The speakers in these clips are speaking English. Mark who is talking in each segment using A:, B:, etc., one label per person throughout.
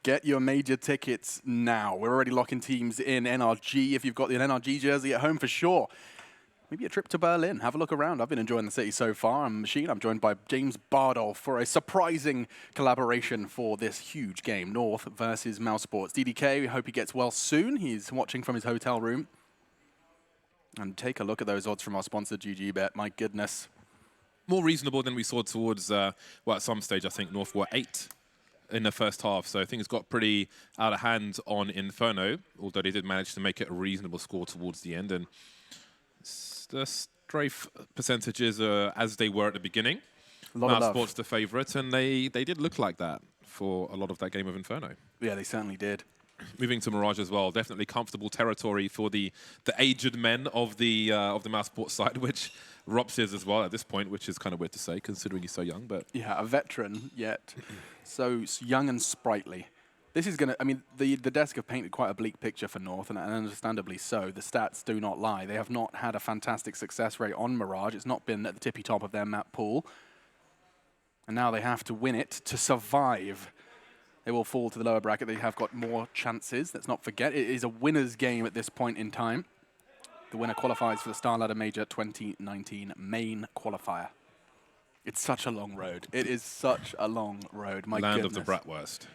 A: Get your major tickets now. We're already locking teams in NRG. If you've got an NRG jersey at home, for sure. Maybe a trip to Berlin. Have a look around. I've been enjoying the city so far. I'm Machine. I'm joined by James Bardolph for a surprising collaboration for this huge game. North versus mousesports. DDK, we hope he gets well soon. He's watching from his hotel room. And take a look at those odds from our sponsor, GGBet. My goodness.
B: More reasonable than we saw towards, well, at some stage, I think North were 8 in the first half. So I think it's got pretty out of hand on Inferno, although they did manage to make it a reasonable score towards the end. And the strafe percentages are as they were at the beginning. mousesports the favourite, and they did look like that for a lot of that game of Inferno.
A: Yeah, they certainly did.
B: Moving to Mirage as well, definitely comfortable territory for the aged men of the mousesports side, which Rops is as well at this point, which is kind of weird to say considering he's so young. But
A: yeah, a veteran yet so young and sprightly. This is gonna. I mean, the desk have painted quite a bleak picture for North, and understandably so. The stats do not lie. They have not had a fantastic success rate on Mirage. It's not been at the tippy top of their map pool, and now they have to win it to survive. They will fall to the lower bracket. They have got more chances. Let's not forget, it is a winner's game at this point in time. The winner qualifies for the StarLadder Major 2019 main qualifier. It's such a long road. It is such a long road. My
B: Land
A: goodness.
B: of the bratwurst.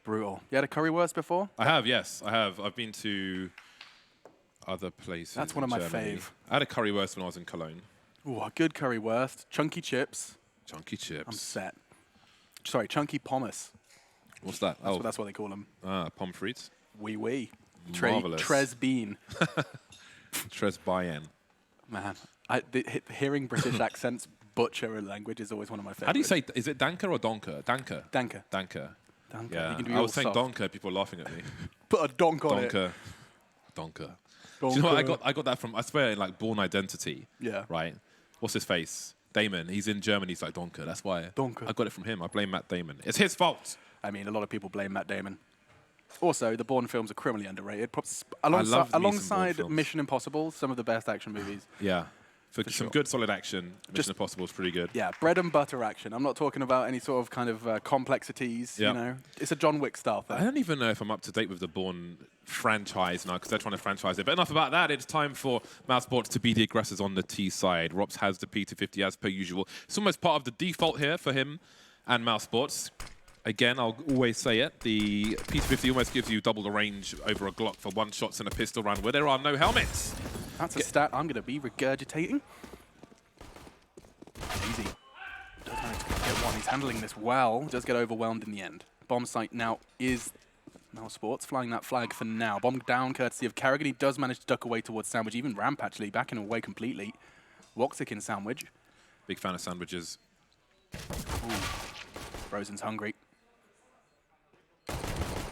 A: Brutal. You had a currywurst before?
B: I have, yes. I have. I've been to other places.
A: That's one of my
B: Germany.
A: fave.
B: I had a currywurst when I was in Cologne.
A: Ooh, a good currywurst. Chunky chips.
B: Chunky chips.
A: I'm set. Sorry, chunky pommes.
B: What's that?
A: That's what they call them.
B: Ah, pommes frites.
A: Oui, oui.
B: Marvelous.
A: Tres bean.
B: Tres Bayern.
A: Man, hearing British accents butcher a language is always one of my favorites.
B: How do you say, is it Danker or Donker? Danker.
A: Danker.
B: Danker.
A: Danker.
B: Yeah,
A: You
B: I was saying Donker, people were laughing at me.
A: Put a donk on it.
B: Donker. Donker. Do you know what? I got that from, I swear, in like Born Identity.
A: Yeah.
B: Right? What's his face? Damon. He's in Germany, he's like Donker. That's why.
A: Donker.
B: I got it from him. I blame Matt Damon. It's his fault.
A: I mean, a lot of people blame Matt Damon. Also, the Bourne films are criminally underrated.
B: love
A: Alongside
B: Bourne
A: Mission Impossible, some of the best action movies.
B: Yeah. For some
A: sure.
B: good, solid action, Mission Impossible is pretty good.
A: Yeah, bread and butter action. I'm not talking about any sort of kind of complexities, you know. It's a John Wick style thing.
B: I don't even know if I'm up to date with the Bourne franchise now, because they're trying to franchise it. But enough about that. It's time for mousesports to be the aggressors on the T side. Rops has the P250 as per usual. It's almost part of the default here for him and mousesports. Again, I'll always say it, the P250 almost gives you double the range over a Glock for one shots in a pistol round where there are no helmets.
A: That's a stat I'm going to be regurgitating. Easy. Does manage to get one. He's handling this well. Does get overwhelmed in the end. Bomb site now is mousesports, flying that flag for now. Bomb down courtesy of Kerrigan. He does manage to duck away towards Sandwich. Even Ramp actually backing away completely. Woxic in Sandwich.
B: Big fan of sandwiches.
A: Ooh. Frozen's hungry.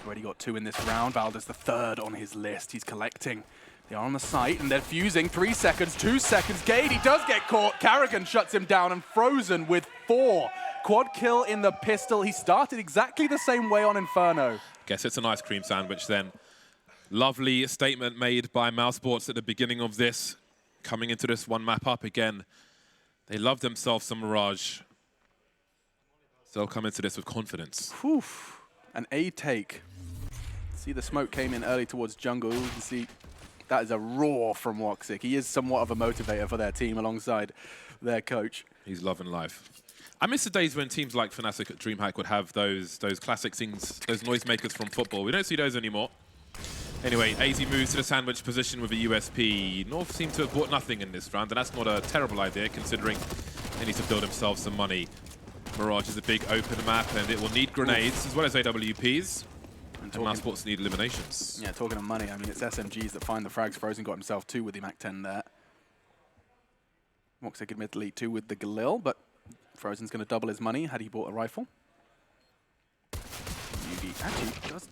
A: Already got 2 in this round. Valda's the 3rd on his list. He's collecting. They are on the site, and they're fusing. 3 seconds, 2 seconds. Gade, he does get caught. Kerrigan shuts him down, and Frozen with 4. Quad kill in the pistol. He started exactly the same way on Inferno.
B: Guess it's an ice cream sandwich then. Lovely statement made by mousesports at the beginning of this. Coming into this one map up again. They love themselves some Mirage. So they'll come into this with confidence.
A: Whew. An A take. See, the smoke came in early towards jungle. You can see that is a roar from Woxic. He is somewhat of a motivator for their team alongside their coach.
B: He's loving life. I miss the days when teams like Fnatic at DreamHack would have those classic things, those noisemakers from football. We don't see those anymore. Anyway, AZ moves to the sandwich position with a USP. North seem to have bought nothing in this round, and that's not a terrible idea considering they need to build themselves some money. Mirage is a big open map, and it will need grenades as well as AWPs. And mousesports need eliminations.
A: Yeah, talking of money, I mean, it's SMGs that find the frags. Frozen got himself 2 with the MAC-10 there. Woxic admittedly 2 with the Galil, but Frozen's going to double his money had he bought a rifle. UD actually does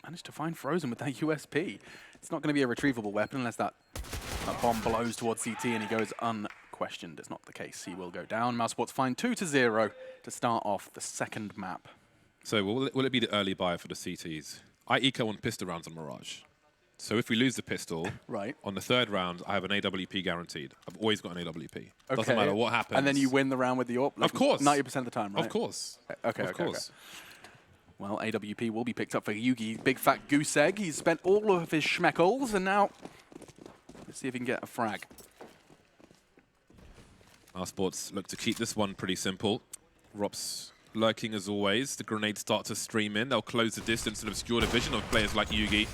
A: manage to find Frozen with that USP. It's not going to be a retrievable weapon unless that bomb blows towards CT and he goes unquestioned. It's not the case. He will go down. mousesports find 2-0 to start off the second map.
B: So will it be the early buy for the CTs? I eco on pistol rounds on Mirage. So if we lose the pistol,
A: right,
B: on the 3rd round, I have an AWP guaranteed. I've always got an AWP.
A: Okay.
B: Doesn't matter what happens.
A: And then you win the round with the AWP? Like
B: of course.
A: 90% of the time, right?
B: Of course.
A: Okay,
B: of course.
A: Well, AWP will be picked up for Yugi. Big fat goose egg. He's spent all of his schmeckles, and now let's see if he can get a frag.
B: mousesports look to keep this one pretty simple. Rops lurking as always. The grenades start to stream in. They'll close the distance and obscure the vision of players like Yugi.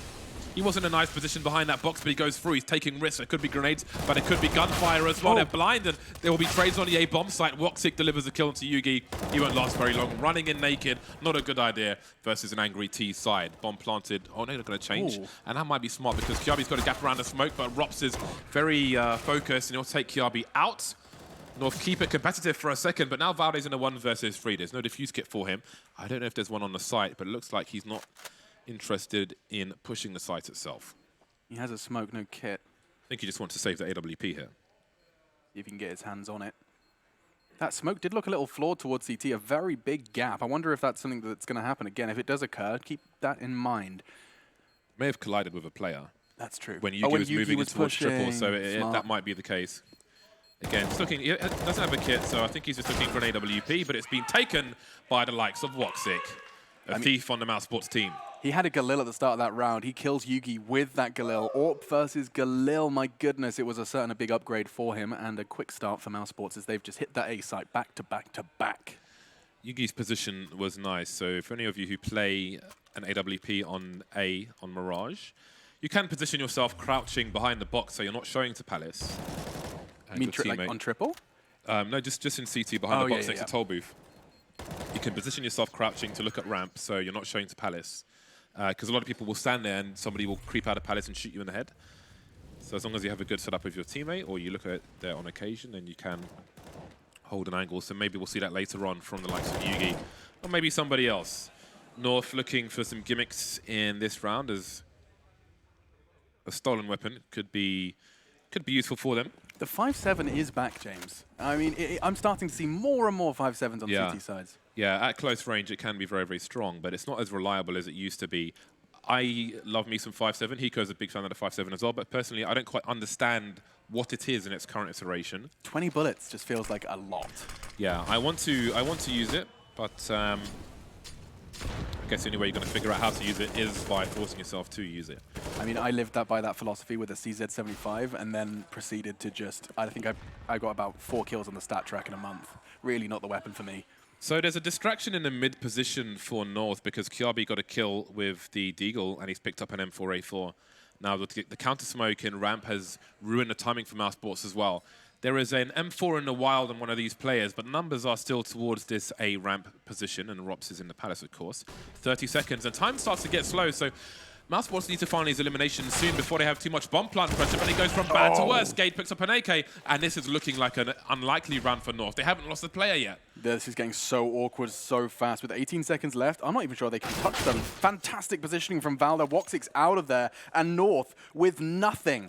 B: He was in a nice position behind that box, but he goes through. He's taking risks. It could be grenades, but it could be gunfire as well.
A: Oh.
B: They're blind, and there will be trades on the A bomb site. Woxic delivers a kill into Yugi. He won't last very long. Running in naked, not a good idea versus an angry T side. Bomb planted. Oh, no, they're going to change.
A: Ooh.
B: And that might be smart because Kiabi's got a gap around the smoke, but Rops is very focused, and he'll take Kiabi out. North keep it competitive for a second, but now Valde's in a 1 versus 3. There's no defuse kit for him. I don't know if there's one on the site, but it looks like he's not interested in pushing the site itself.
A: He has a smoke, no kit.
B: I think he just wants to save the AWP here.
A: See if he can get his hands on it. That smoke did look a little flawed towards CT, a very big gap. I wonder if that's something that's going to happen again. If it does occur, keep that in mind.
B: May have collided with a player.
A: That's true.
B: When Yugi was moving towards triple, so that might be the case. Again, just looking, he doesn't have a kit, so I think he's just looking for an AWP, but it's been taken by the likes of Woxic, a thief on the mousesports team.
A: He had a Galil at the start of that round. He kills Yugi with that Galil. Orp versus Galil, my goodness, it was a big upgrade for him, and a quick start for mousesports as they've just hit that A site back to back to back.
B: Yugi's position was nice, so for any of you who play an AWP on A, on Mirage, you can position yourself crouching behind the box so you're not showing to Palace.
A: You mean like on triple?
B: No, just in CT behind the box next
A: yeah.
B: to toll booth. You can position yourself crouching to look at ramp so you're not showing to Palace. Because a lot of people will stand there and somebody will creep out of Palace and shoot you in the head. So as long as you have a good setup with your teammate or you look at it there on occasion, then you can hold an angle. So maybe we'll see that later on from the likes of Yugi or maybe somebody else. North looking for some gimmicks in this round as a stolen weapon could be useful for them.
A: The 5-7 is back, James. I mean, I'm starting to see more and more 5-7s on CT sides.
B: Yeah, at close range, it can be very, very strong, but it's not as reliable as it used to be. I love me some 5-7. Hiko's a big fan of the 5-7 as well, but personally, I don't quite understand what it is in its current iteration.
A: 20 bullets just feels like a lot.
B: Yeah, I want to use it, but I guess the only way you're going to figure out how to use it is by forcing yourself to use it.
A: I mean, I lived by that philosophy with a CZ75 and then proceeded to just, I think I got about 4 kills on the stat track in a month. Really not the weapon for me.
B: So there's a distraction in the mid position for North because Kiabi got a kill with the Deagle and he's picked up an M4A4. Now the counter smoke in ramp has ruined the timing for mousesports as well. There is an M4 in the wild on one of these players, but numbers are still towards this A ramp position, and Rops is in the Palace, of course. 30 seconds, and time starts to get slow, so mousesports need to find these eliminations soon before they have too much bomb plant pressure, but it goes from bad to worse. Gade picks up an AK, and this is looking like an unlikely round for North. They haven't lost a player yet.
A: This is getting so awkward so fast. With 18 seconds left, I'm not even sure they can touch them. Fantastic positioning from Valda. Woxic's out of there, and North with nothing.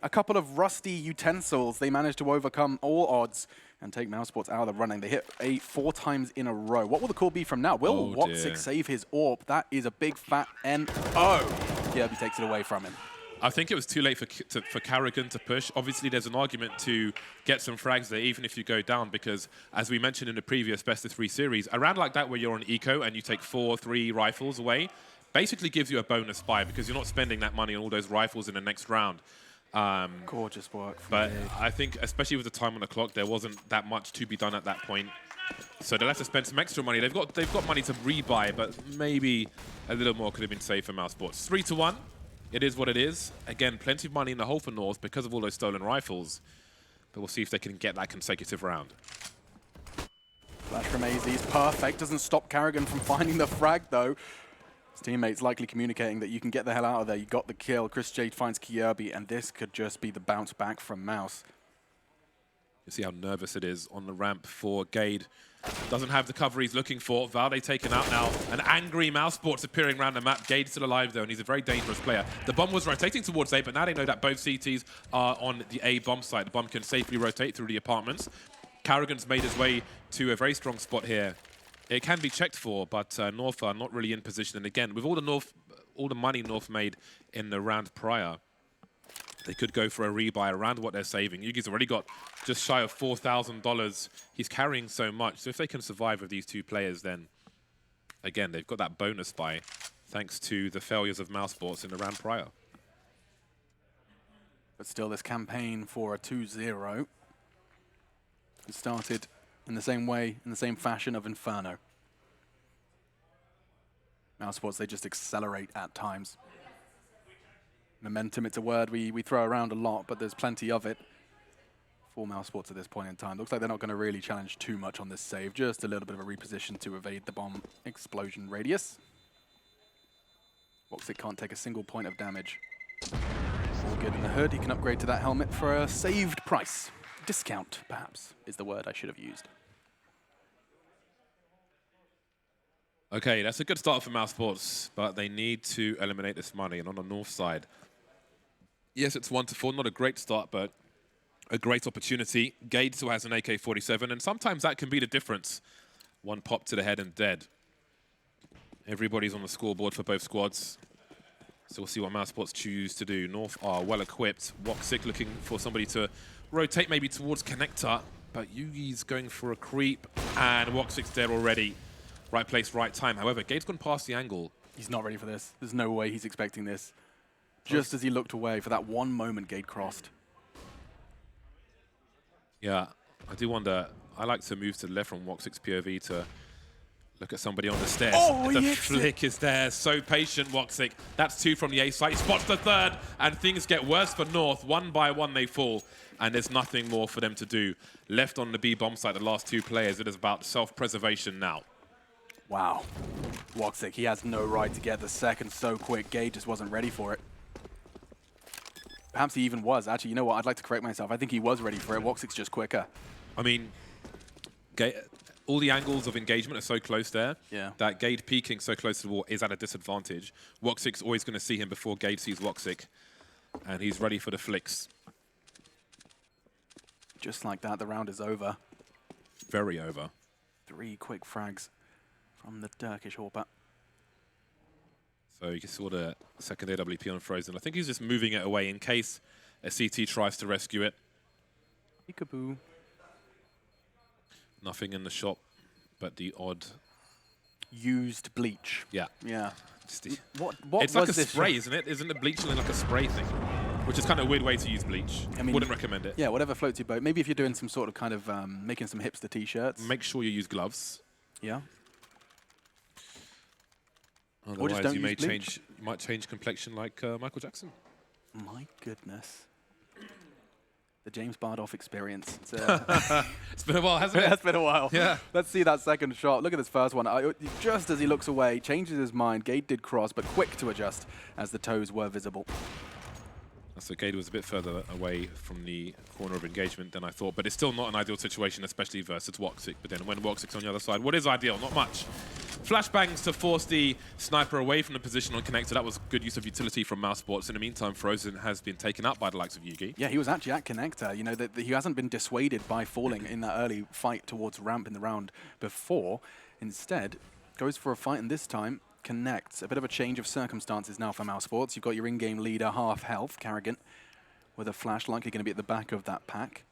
A: A couple of rusty utensils, they managed to overcome all odds and take mousesports out of the running. They hit A 4 times in a row. What will the call be from now? Will Woxic save his AWP? That is a big fat N-O. Kirby takes it away from him.
B: I think it was too late for Carrigan to push. Obviously, there's an argument to get some frags there, even if you go down, because as we mentioned in the previous Best of 3 series, a round like that where you're on eco and you take 4-3 rifles away, basically gives you a bonus buy because you're not spending that money on all those rifles in the next round.
A: Gorgeous work.
B: But I think, especially with the time on the clock, there wasn't that much to be done at that point. So they'll have to spend some extra money. They've got money to rebuy, but maybe a little more could have been saved for mousesports. 3-1. It is what it is. Again, plenty of money in the hole for North because of all those stolen rifles. But we'll see if they can get that consecutive round.
A: Flash from AZ is perfect. Doesn't stop Carrigan from finding the frag, though. His teammates likely communicating that you can get the hell out of there. You got the kill. Chris Jade finds Kirby, and this could just be the bounce back from Mouse.
B: You see how nervous it is on the ramp for Gade. Doesn't have the cover he's looking for. Valde taken out now. An angry mousesports appearing around the map. Gade's still alive, though, and he's a very dangerous player. The bomb was rotating towards A, but now they know that both CTs are on the A bomb site. The bomb can safely rotate through the apartments. Carrigan's made his way to a very strong spot here. It can be checked for, but North are not really in position. And again, with all the money North made in the round prior, they could go for a rebuy around what they're saving. Yugi's already got just shy of $4,000. He's carrying so much. So if they can survive with these two players, then again, they've got that bonus buy thanks to the failures of mousesports in the round prior.
A: But still, this campaign for a 2-0 started in the same way, in the same fashion of Inferno. mousesports, they just accelerate at times. Momentum, it's a word we throw around a lot, but there's plenty of it for mousesports at this point in time. Looks like they're not going to really challenge too much on this save, just a little bit of a reposition to evade the bomb explosion radius. Woxic can't take a single point of damage. All good in the hood. He can upgrade to that helmet for a saved price. Discount, perhaps, is the word I should have used.
B: Okay, that's a good start for mousesports, but they need to eliminate this money. And on the north side, yes, it's 1-4, not a great start, but a great opportunity. Gade still has an AK-47, and sometimes that can be the difference. One pop to the head and dead. Everybody's on the scoreboard for both squads. So we'll see what mousesports choose to do. North are well equipped. Woxic looking for somebody to rotate maybe towards connector, but Yugi's going for a creep, and Woxic's there already. Right place, right time. However, Gade's gone past the angle.
A: He's not ready for this. There's no way he's expecting this. Just as he looked away, for that one moment, Gade crossed.
B: Yeah, I do wonder. I like to move to the left from Woxic's POV to look at somebody on the stairs.
A: Oh,
B: the flick is there. So patient, Woxic. That's 2 from the A site. He spots the third, and things get worse for North. One by one, they fall, and there's nothing more for them to do. Left on the B bomb site, the last 2 players. It is about self-preservation now.
A: Wow. Woxic, he has no right to get the second so quick. Gade just wasn't ready for it. Perhaps he even was. Actually, you know what? I'd like to correct myself. I think he was ready for it. Woxic's just quicker.
B: I mean, all the angles of engagement are so close there that Gade peeking so close to the wall is at a disadvantage. Woxic's always going to see him before Gade sees Woxic, and he's ready for the flicks.
A: Just like that, the round is over.
B: Very over.
A: 3 quick frags from the Turkish Hawper.
B: So you saw the second AWP on Frozen. I think he's just moving it away in case a CT tries to rescue it.
A: Peekaboo.
B: Nothing in the shop, but the odd
A: used bleach.
B: Yeah.
A: Yeah.
B: What it's
A: was
B: like a
A: this
B: spray, isn't it? Isn't the bleach only like a spray thing? Which is kind of a weird way to use bleach. I mean, wouldn't recommend it.
A: Yeah, whatever floats your boat. Maybe if you're doing some sort of kind of making some hipster t-shirts.
B: Make sure you use gloves.
A: Yeah.
B: Otherwise, you might change complexion like Michael Jackson.
A: My goodness. The James Bardoff experience. It's,
B: it's been a while, hasn't it?
A: It's been a while.
B: Yeah.
A: Let's see that second shot. Look at this first one. Just as he looks away, changes his mind. Gade did cross, but quick to adjust as the toes were visible.
B: So Gade was a bit further away from the corner of engagement than I thought, but it's still not an ideal situation, especially versus Woxic. But then when Woxic's on the other side, what is ideal? Not much. Flashbangs to force the sniper away from the position on connector. That was good use of utility from mousesports. In the meantime, Frozen has been taken up by the likes of Yugi.
A: Yeah, he was actually at connector. You know, he hasn't been dissuaded by falling in that early fight towards ramp in the round before. Instead, goes for a fight, and this time connects. A bit of a change of circumstances now for mousesports. You've got your in-game leader, half health, Carrigan, with a flash likely going to be at the back of that pack.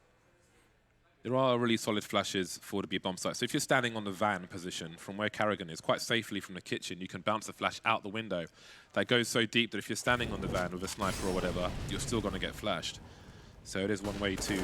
B: There are really solid flashes for the B bomb site. So if you're standing on the van position from where Carrigan is, quite safely from the kitchen, you can bounce the flash out the window. That goes so deep that if you're standing on the van with a sniper or whatever, you're still going to get flashed. So it is one way to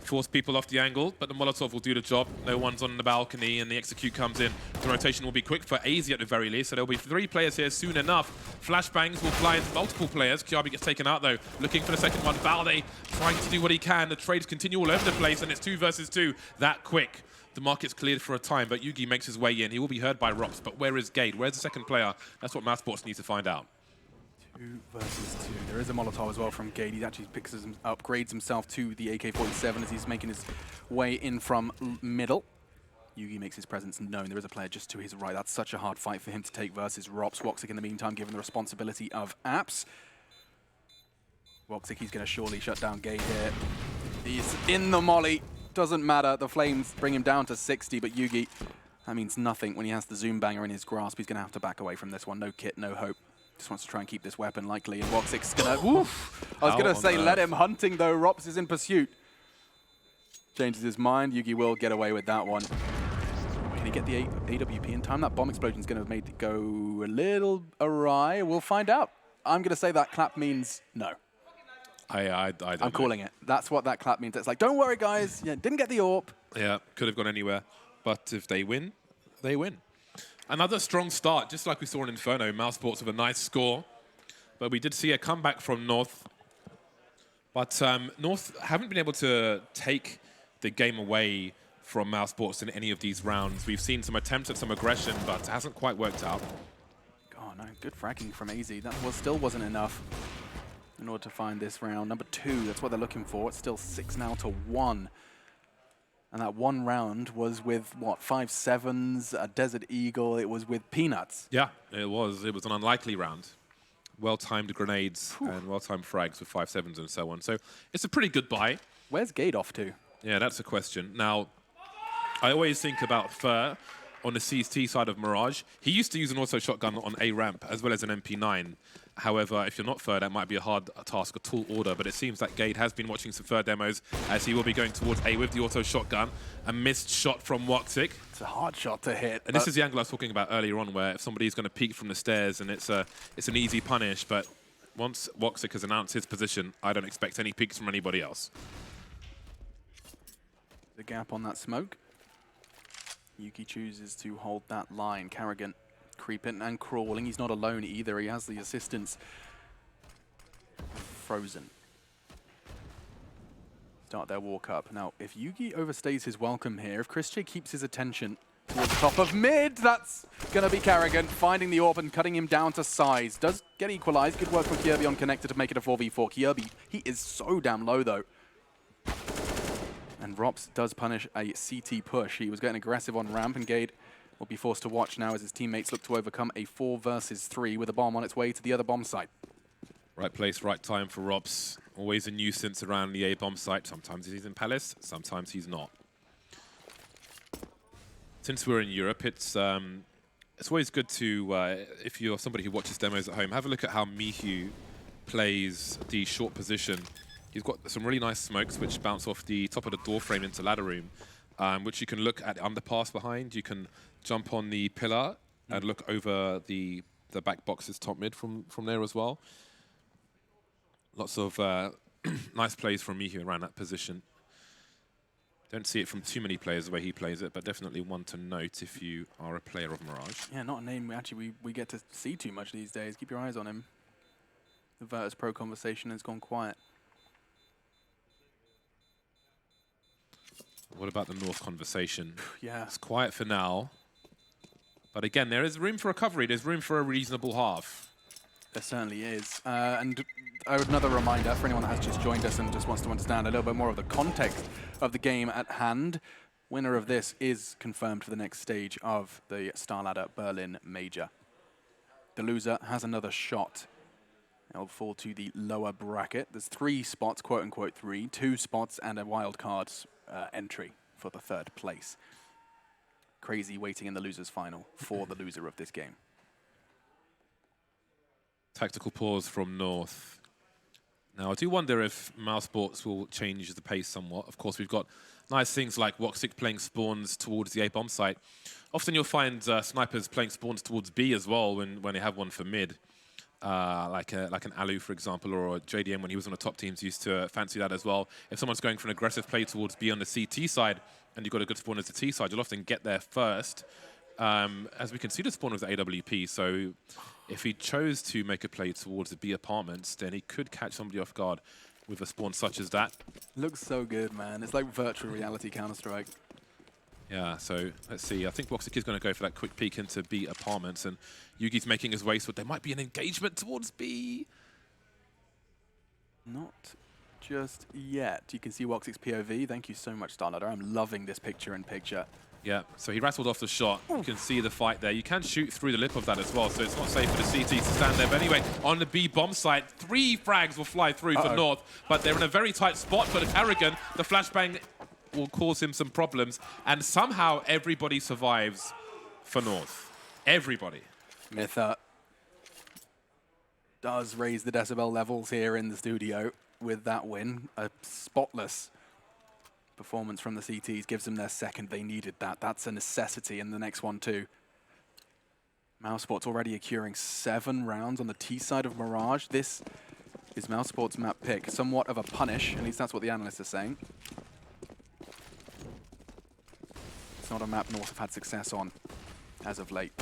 B: force people off the angle, but the Molotov will do the job. No one's on the balcony, and the execute comes in. The rotation will be quick for AZ at the very least, so there'll be 3 players here soon enough. Flashbangs will fly into multiple players. Kiabi gets taken out, though. Looking for the second one. Valde trying to do what he can. The trades continue all over the place, and it's 2 versus 2 that quick. The market's cleared for a time, but Yugi makes his way in. He will be heard by Rops, but where is Gade? Where's the second player? That's what mousesports needs to find out.
A: 2 versus 2. There is a Molotov as well from Gade. He actually upgrades himself to the AK-47 as he's making his way in from middle. Yugi makes his presence known. There is a player just to his right. That's such a hard fight for him to take versus Rops. Woxic in the meantime given the responsibility of apps. Woxic, he's going to surely shut down Gade here. He's in the molly. Doesn't matter. The flames bring him down to 60, but Yugi, that means nothing when he has the Zoom banger in his grasp. He's going to have to back away from this one. No kit, no hope. Just wants to try and keep this weapon likely, and Woxic's gonna... Oof! I was gonna say let him hunting though. Rops is in pursuit. Changes his mind. Yugi will get away with that one. Can he get the AWP in time? That bomb explosion is going to have made it go a little awry. We'll find out. I'm going to say that clap means no.
B: I don't
A: I'm calling it. That's what that clap means. It's like, don't worry, guys. Yeah, didn't get the AWP.
B: Yeah, could have gone anywhere. But if they win, they win. Another strong start, just like we saw in Inferno. mousesports with a nice score. But we did see a comeback from North. But North haven't been able to take the game away from mousesports in any of these rounds. We've seen some attempts at some aggression, but it hasn't quite worked out.
A: Oh, no. Good fragging from AZ. That still wasn't enough in order to find this round. Number 2, that's what they're looking for. It's still 6 now to 1. And that one round was with, what, 5 sevens, a Desert Eagle. It was with Peanuts.
B: Yeah, it was. It was an unlikely round. Well-timed grenades and well-timed frags with 5 sevens and so on. So it's a pretty good buy.
A: Where's Gade off to?
B: Yeah, that's a question. Now, I always think about Fur on the CT side of Mirage. He used to use an auto shotgun on A ramp as well as an MP9. However, if you're not Fur, that might be a hard task, a tall order. But it seems that Gade has been watching some Fur demos as he will be going towards A with the auto shotgun. A missed shot from Woxic.
A: It's a hard shot to hit.
B: And this is the angle I was talking about earlier on, where if somebody's going to peek from the stairs and it's an easy punish. But once Woxic has announced his position, I don't expect any peeks from anybody else.
A: The gap on that smoke. Yuki chooses to hold that line. Carrigan creeping and crawling. He's not alone either. He has the assistance. Frozen. Start their walk up. Now, if Yuki overstays his welcome here, if Chris J keeps his attention towards the top of mid, that's going to be Carrigan finding the AWP and cutting him down to size. Does get equalized. Good work from Kirby on connector to make it a 4v4. Kirby, he is so damn low, though. And Rops does punish a CT push. He was getting aggressive on ramp, and Gade will be forced to watch now as his teammates look to overcome a 4 versus 3 with a bomb on its way to the other bomb site.
B: Right place, right time for Rops. Always a nuisance around the A bomb site. Sometimes he's in Palace, sometimes he's not. Since we're in Europe, it's always good to, if you're somebody who watches demos at home, have a look at how Mihu plays the short position. He's got some really nice smokes which bounce off the top of the door frame into ladder room, which you can look at the underpass behind. You can jump on the pillar and look over the back boxes top mid from there as well. Lots of nice plays from Mihu around that position. Don't see it from too many players the way he plays it, but definitely one to note if you are a player of Mirage.
A: Yeah, not a name we get to see too much these days. Keep your eyes on him. The Virtus Pro conversation has gone quiet.
B: What about the North conversation?
A: Yeah.
B: It's quiet for now. But again, there is room for recovery. There's room for a reasonable half.
A: There certainly is. And another reminder for anyone that has just joined us and just wants to understand a little bit more of the context of the game at hand. Winner of this is confirmed for the next stage of the StarLadder Berlin Major. The loser has another shot. It'll fall to the lower bracket. There's 3 spots, quote unquote 3, 2 spots and a wild card entry for the 3rd place. Crazy waiting in the loser's final for the loser of this game.
B: Tactical pause from North. Now, I do wonder if mousesports will change the pace somewhat. Of course, we've got nice things like Woxic playing spawns towards the A bomb site. Often you'll find snipers playing spawns towards B as well when they have one for mid. Like an Alu, for example, or JDM when he was on the top teams used to fancy that as well. If someone's going for an aggressive play towards B on the CT side and you've got a good spawn as the T side, you'll often get there first. As we can see, the spawn was AWP, so if he chose to make a play towards the B apartments, then he could catch somebody off guard with a spawn such as that.
A: Looks so good, man. It's like virtual reality Counter-Strike.
B: Yeah, so let's see. I think Woxic is going to go for that quick peek into B apartments, and Yugi's making his way, so there might be an engagement towards B.
A: Not just yet. You can see Woxic's POV. Thank you so much, StarLadder. I'm loving this picture-in-picture.
B: Yeah, so he rattled off the shot. You can see the fight there. You can shoot through the lip of that as well, so it's not safe for the CT to stand there. But anyway, on the B bomb site, 3 frags will fly through for North, but they're in a very tight spot for the Carrigan. The flashbang will cause him some problems, and somehow everybody survives for North. Everybody.
A: Mytha does raise the decibel levels here in the studio with that win. A spotless performance from the CTs gives them their second. They needed that. That's a necessity in the next one too. mousesports already accruing 7 rounds on the T side of Mirage. This is mousesports' map pick. Somewhat of a punish, at least that's what the analysts are saying. It's not a map North have had success on as of late.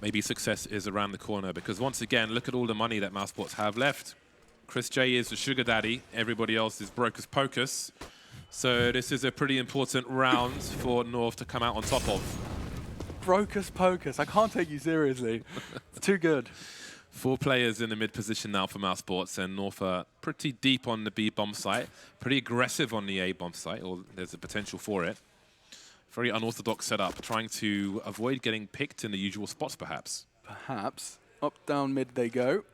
B: Maybe success is around the corner, because once again, look at all the money that mousesports have left. Chris J is the sugar daddy. Everybody else is brokers pocus. So this is a pretty important round for North to come out on top of.
A: Brocus Pocus, I can't take you seriously. It's too good.
B: 4 players in the mid position now for mousesports, and North are pretty deep on the B bomb site, pretty aggressive on the A bomb site, or there's a potential for it. Very unorthodox setup, trying to avoid getting picked in the usual spots, perhaps.
A: Perhaps. Up, down, mid they go.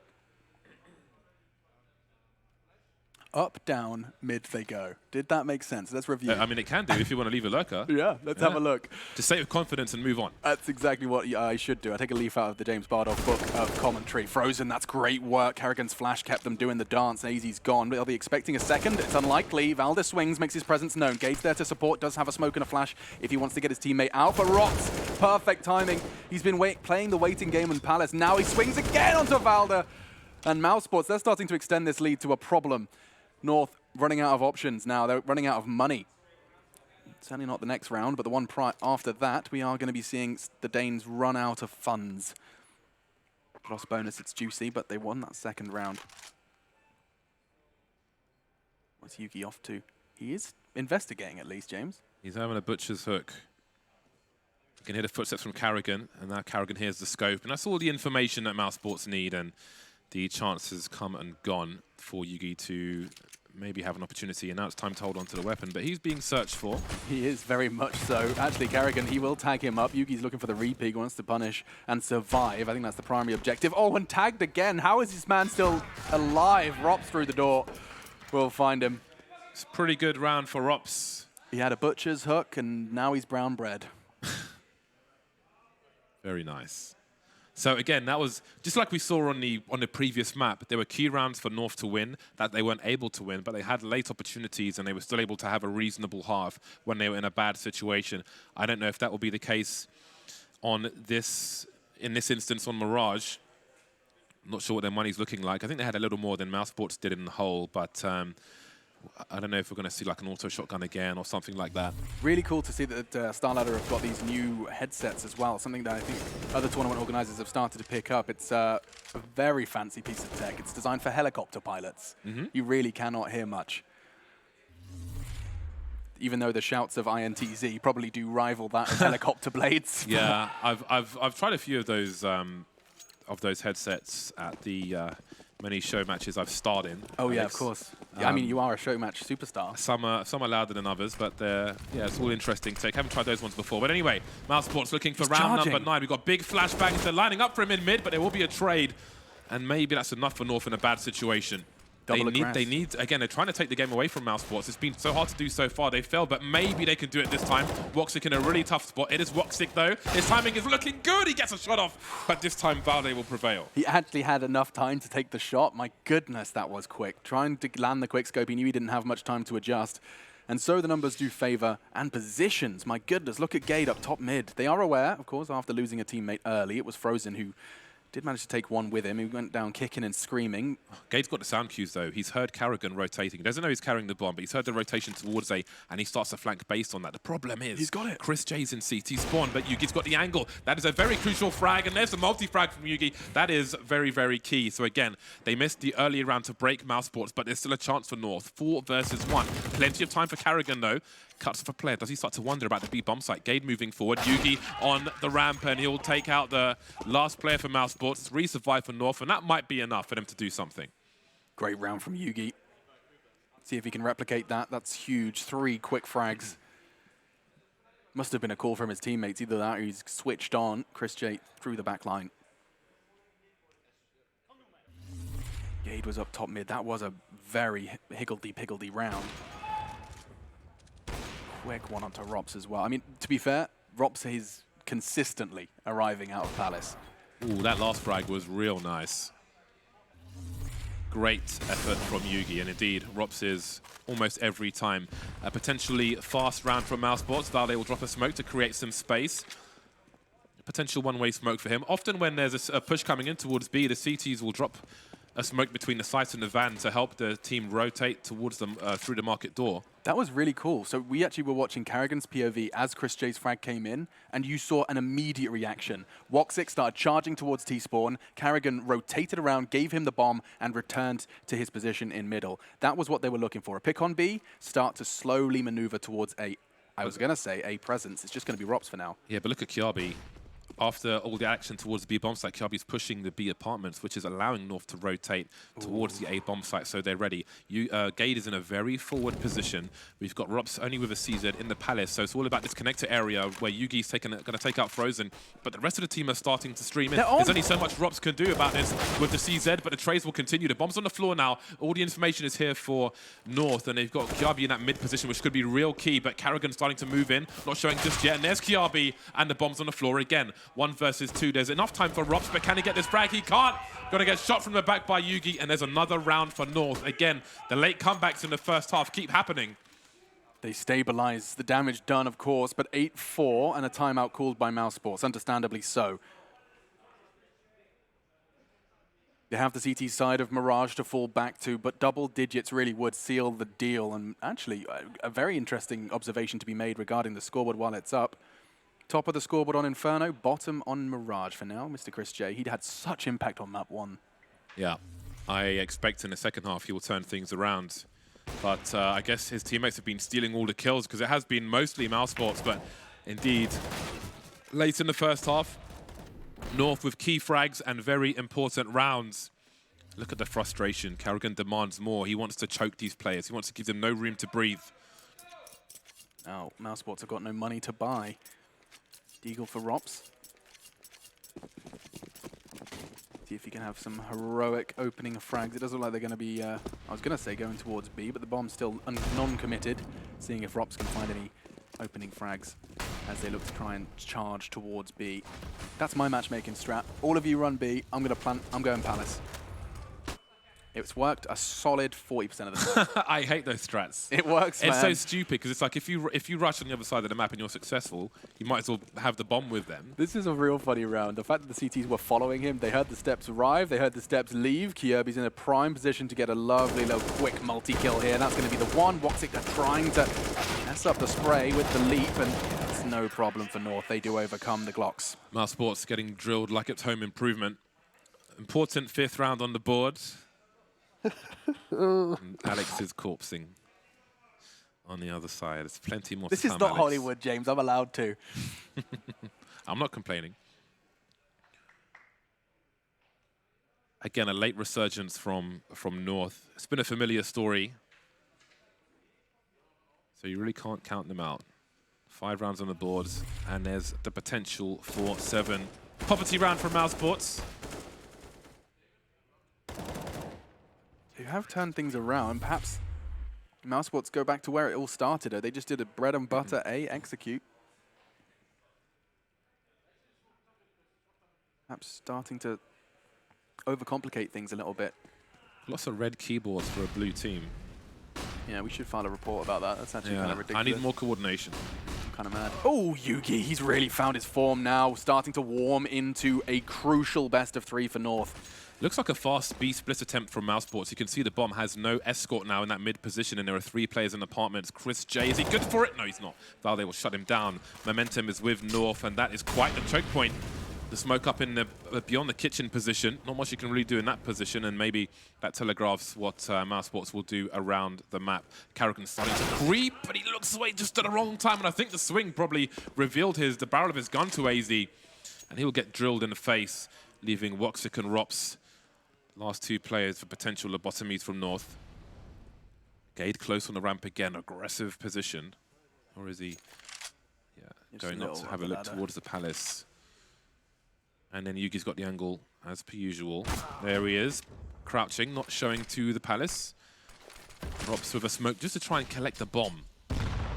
A: Up, down, mid they go. Did that make sense? Let's review.
B: I mean, it can do if you want to leave a lurker.
A: Yeah, let's have a look.
B: Just say it with confidence and move on.
A: That's exactly what I should do. I take a leaf out of the James Bardoff book of commentary. Frozen, that's great work. Kerrigan's flash kept them doing the dance. AZ's gone. Are they expecting a second? It's unlikely. Valda swings, makes his presence known. Gage there to support, does have a smoke and a flash if he wants to get his teammate out. But Rox, perfect timing. He's been playing the waiting game in Palace. Now he swings again onto Valda. And mousesports, they're starting to extend this lead to a problem. North running out of options now. They're running out of money. Certainly not the next round, but the one after that, we are going to be seeing the Danes run out of funds. Cross bonus, it's juicy, but they won that second round. What's Yuki off to? He is investigating at least, James.
B: He's having a butcher's hook. You can hear the footsteps from Kerrigan, and now Kerrigan hears the scope. And that's all the information that mousesports need, and the chances come and gone for Yugi to maybe have an opportunity, and now it's time to hold on to the weapon, but he's being searched for.
A: He is very much so. Actually, Kerrigan, he will tag him up. Yugi's looking for the repeat, wants to punish and survive. I think that's the primary objective. Oh, and tagged again. How is this man still alive? Rops through the door. We'll find him.
B: It's a pretty good round for Rops.
A: He had a butcher's hook, and now he's brown bread.
B: Very nice. So again, that was just like we saw on the previous map. There were key rounds for North to win that they weren't able to win, but they had late opportunities and they were still able to have a reasonable half when they were in a bad situation. I don't know if that will be the case on this, in this instance on Mirage. Not sure what their money's looking like. I think they had a little more than mousesports did in the whole, but I don't know if we're going to see like an auto shotgun again or something like that.
A: Really cool to see that StarLadder have got these new headsets as well, something that I think other tournament organizers have started to pick up. It's a very fancy piece of tech. It's designed for helicopter pilots. You really cannot hear much. Even though the shouts of INTZ probably do rival that of helicopter blades.
B: Yeah, I've tried a few of those headsets at the many show matches I've starred in.
A: Oh yeah, of course. Yeah, I mean, you are a show match superstar.
B: Some are louder than others, but yeah, it's all interesting to take. Haven't tried those ones before. But anyway, mousesports looking for round number 9. We've got big flashbangs. They're lining up for him in mid, but there will be a trade. And maybe that's enough for North in a bad situation. They need, again, they're trying to take the game away from mousesports. It's been so hard to do so far. They failed, but maybe they can do it this time. Woxic in a really tough spot. It is Woxic, though. His timing is looking good. He gets a shot off, but this time Valde will prevail.
A: He actually had enough time to take the shot. My goodness, that was quick. Trying to land the quick scope, he knew he didn't have much time to adjust. And so the numbers do favor, and positions. My goodness, look at Gade up top mid. They are aware, of course, after losing a teammate early. It was Frozen who did manage to take one with him. He went down kicking and screaming.
B: Gade's got the sound cues, though. He's heard Kerrigan rotating. He doesn't know he's carrying the bomb, but he's heard the rotation towards A, and he starts to flank based on that. The problem is,
A: he's got it.
B: Chris J's in CT spawn, but Yugi's got the angle. That is a very crucial frag, and there's a multi-frag from Yugi. That is very, very key. So again, they missed the earlier round to break mousesports, but there's still a chance for North. 4 versus 1. Plenty of time for Kerrigan, though. Cuts for player. Does he start to wonder about the B bomb site? Gade moving forward. Yugi on the ramp, and he'll take out the last player for mousesports. 3 survive for North, and that might be enough for them to do something.
A: Great round from Yugi. See if he can replicate that. That's huge. 3 quick frags. Must have been a call from his teammates. Either that or he's switched on. Chris J through the back line. Gade was up top mid. That was a very higgledy-piggledy round. Quick one onto Rops as well. I mean, to be fair, Rops is consistently arriving out of Palace.
B: Ooh, that last frag was real nice. Great effort from Yugi, and indeed, Rops is almost every time. A potentially fast round from mousesports. Valde will drop a smoke to create some space. Potential one-way smoke for him. Often when there's a push coming in towards B, the CTs will drop a smoke between the sites and the van to help the team rotate towards them through the market door.
A: That was really cool. So we actually were watching Karrigan's POV as Chris J's frag came in, and you saw an immediate reaction. Woxic started charging towards T-spawn. Karrigan rotated around, gave him the bomb, and returned to his position in middle. That was what they were looking for. A pick on B, start to slowly maneuver towards A. I was going to say A presence. It's just going to be Rops for now.
B: Yeah, but look at Kiabi. After all the action towards the B bomb site, Kiabi's pushing the B apartments, which is allowing North to rotate towards the A bomb site, so they're ready. Gade is in a very forward position. We've got Rops only with a CZ in the Palace, so it's all about this connector area where Yugi's going to take out Frozen, but the rest of the team are starting to stream in. There's only so much Rops can do about this with the CZ, but the trades will continue. The bomb's on the floor now. All the information is here for North, and they've got Kiabi in that mid position, which could be real key, but Karrigan starting to move in, not showing just yet, and there's Kiabi, and the bomb's on the floor again. 1 versus 2. There's enough time for Rops, but can he get this frag? He can't. Gonna get shot from the back by Yugi, and there's another round for North. Again, the late comebacks in the first half keep happening.
A: They stabilize. The damage done, of course, but 8-4 and a timeout called by mousesports, understandably so. They have the CT side of Mirage to fall back to, but double digits really would seal the deal. And actually, a very interesting observation to be made regarding the scoreboard while it's up. Top of the scoreboard on Inferno, bottom on Mirage for now, Mr. Chris J. He'd had such impact on map 1.
B: Yeah, I expect in the second half he will turn things around. But I guess his teammates have been stealing all the kills because it has been mostly mousesports, but indeed, late in the first half, North with key frags and very important rounds. Look at the frustration. Karrigan demands more. He wants to choke these players. He wants to give them no room to breathe.
A: Now, mousesports have got no money to buy. Deagle for Rops. See if he can have some heroic opening of frags. It doesn't look like they're going to be, I was going to say going towards B, but the bomb's still non-committed. Seeing if Rops can find any opening frags as they look to try and charge towards B. That's my matchmaking strat. All of you run B. I'm going to plant. I'm going Palace. It's worked a solid 40% of the time.
B: I hate those strats.
A: It works, man.
B: It's so stupid because it's like if you rush on the other side of the map and you're successful, you might as well have the bomb with them.
A: This is a real funny round. The fact that the CTs were following him, they heard the steps arrive, they heard the steps leave. Kirby's in a prime position to get a lovely little quick multi-kill here. And that's going to be the one. Woxic are trying to mess up the spray with the leap, and it's no problem for North. They do overcome the Glocks.
B: mousesports getting drilled like it's home improvement. Important 5th round on the board. And Alex is corpsing on the other side. There's plenty more
A: This
B: to
A: is
B: come,
A: not
B: Alex.
A: Hollywood, James. I'm allowed to.
B: I'm not complaining. Again, a late resurgence from North. It's been a familiar story, so you really can't count them out. 5 rounds on the boards, and there's the potential for 7. Poverty round from mousesports.
A: They have turned things around. Perhaps mousesports go back to where it all started. They just did a bread and butter execute. Perhaps starting to overcomplicate things a little bit.
B: Lots of red keyboards for a blue team.
A: Yeah, we should file a report about that. That's actually kind of ridiculous.
B: I need more coordination.
A: I'm kind of mad. Oh, Yugi, he's really found his form now, starting to warm into a crucial best of 3 for North.
B: Looks like a fast B split attempt from mousesports. You can see the bomb has no escort now in that mid position, and there are 3 players in apartments. Chris J, is he good for it? No, he's not. Valde will shut him down. Momentum is with North, and that is quite the choke point. The smoke up in the beyond the kitchen position. Not much you can really do in that position, and maybe that telegraphs what mousesports will do around the map. Karrigan starting to creep, but he looks away just at the wrong time, and I think the swing probably revealed the barrel of his gun to AZ, and he will get drilled in the face, leaving Woxic and Rops. Last 2 players for potential lobotomies from North. Gade close on the ramp again, aggressive position. Or is he? Yeah, going up to have a look towards the Palace. And then Yugi's got the angle as per usual. There he is, crouching, not showing to the Palace. Rops with a smoke just to try and collect the bomb.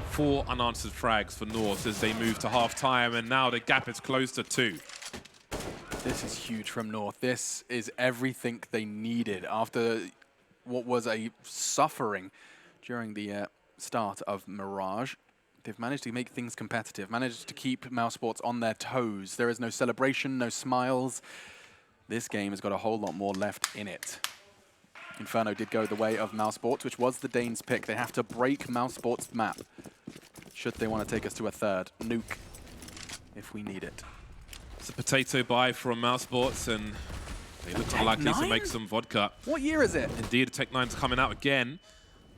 B: 4 unanswered frags for North as they move to half-time, and now the gap is close to 2.
A: This is huge from North. This is everything they needed. After what was a suffering during the start of Mirage. They've managed to make things competitive, managed to keep mousesports on their toes. There is no celebration, no smiles. This game has got a whole lot more left in it. Inferno did go the way of mousesports, which was the Danes' pick. They have to break mousesports' map should they want to take us to a third. Nuke if we need it.
B: It's a potato buy from mousesports, and they look unlikely to make some vodka.
A: What year is it?
B: Indeed, Tech9's coming out again.